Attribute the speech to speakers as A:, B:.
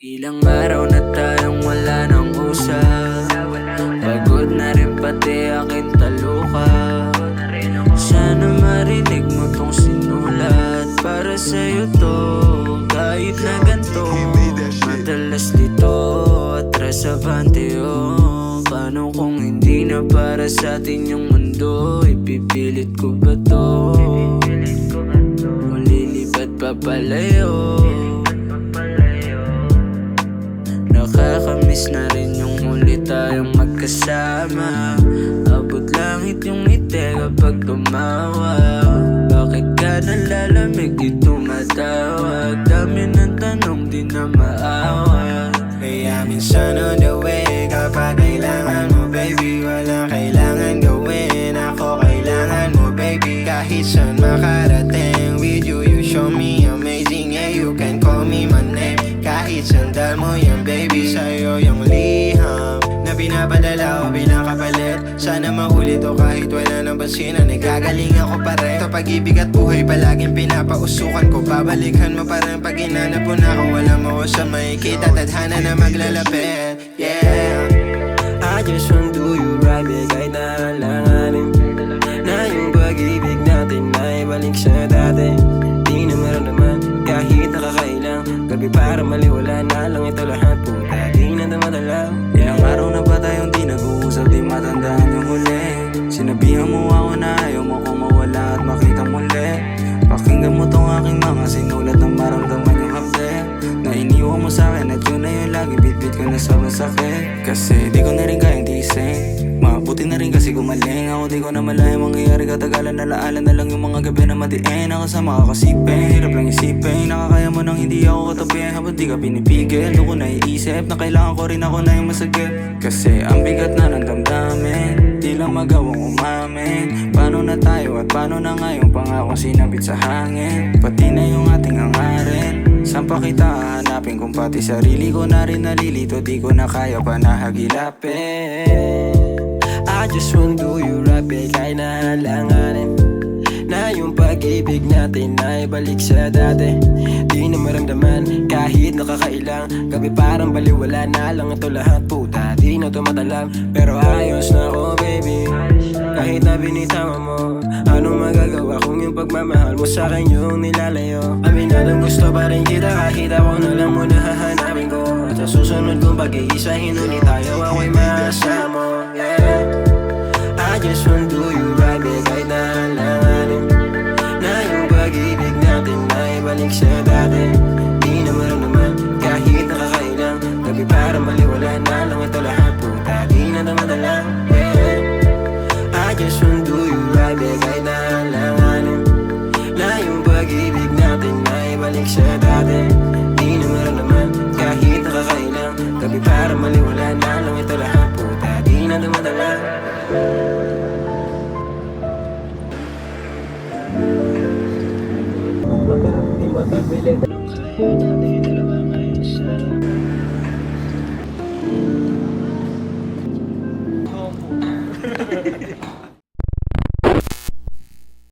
A: Ilang araw na tayong wala ng usap. Pagod na rin pati aking taluka. Sana marinig mo tong sinulat. Para sa'yo to, kahit na ganto. Madalas dito, atras avante oh. Paano kung hindi na para sa atin yung mundo? Ipipilit ko ba to? O lilipat pa palayo? Nakakamiss na rin yung muli tayong magkasama. Abot langit yung ngiti kapag tumawa. Bakit ka nalalamig di tumatawag? Dami ng tanong di na maawag.
B: Kaya minsan on the way, kapag kailangan mo baby, walang kailangan gawin. Ako kailangan mo baby, kahit saan makarating. With you, you show me amazing. Yeah, you can call me my name. Kahit sandal mo yan baby, sa'yo yung liham na pinapadala ko bilang kapalit. Sana maulit o kahit wala nang basinan, nagagaling ako pa rin. Ito pag-ibig at buhay palaging pinapausukan ko. Babalikan mo pa rin pag inanap mo na ako. Wala mo ko sa makikita, tadhana na maglalapit. Yeah, I just want to do you right, kahit na alanganin na yung pag-ibig natin na ibalik sa dati. Di na maramdaman kahit nakakailang gabi para maliwala na lang ito lahat. Puta, di na namadala.
A: Ilang araw na ba tayong di nag-uusap? Di matandaan yung huli. Sinabihan mo ako na ayaw mo kong mawala at makita muli. Pakinggan mo tong aking mga sinulat na maramdaman yung hapde. Na iniwan mo sa'kin at yun na yun lagi bitbit ko na sobrang sakit. Kasi di ko na rin kayang tiisin. Mabuti na rin kasi gumaling ako. Di ko na malayang mangyayari katagalan. Nalaalan na lang yung mga gabi na matiin. Ako sa makakasipin, hirap lang isipin. Nakakaya mo nang hindi ako katabi. Habang di ka pinipigil, doon ko naiisip na kailangan ko rin ako na yung masagip. Kasi ang bigat na ng damdamin, di lang magawang umamin. Paano na tayo at paano na nga yung pangakong sinabit sa hangin? Pati na yung ating hangarin, saan pa kita hahanapin kung pati sarili ko na rin nalilito? Di ko na kaya pa nahagilapin.
B: I just want to do you right, kahit na alanganin na yung pag-ibig natin na ibalik sa dati. Di na maramdaman kahit nakakailang gabi parang baliwala na lang ito lahat. Puta, di na tumatalab pero ayos na ako baby. Kahit na binitawan mo, anong magagawa kung yung pagmamahal mo sa'kin yung nilalayo? Aminadong gusto pa rin kita kahit ako na lang muna hahanapin ko. At sa susunod kong pag-iisahin ulit tayo, ako'y maasa mo. Yeah, I just want to do you right, kahit na alanganin na yung pag-ibig natin na ibalik sa dati. Di na maramdaman kahit nakakailang gabi para maliwala na lang ito lahat. Puta, di na namadala. Yeah, I just want to do you right, kahit na alanganin na yung pag-ibig natin na ibalik sa dati. Di na maramdaman kahit nakakailang gabi para maliwala na lang ito lahat. Puta, di na namadala. Di mapipili.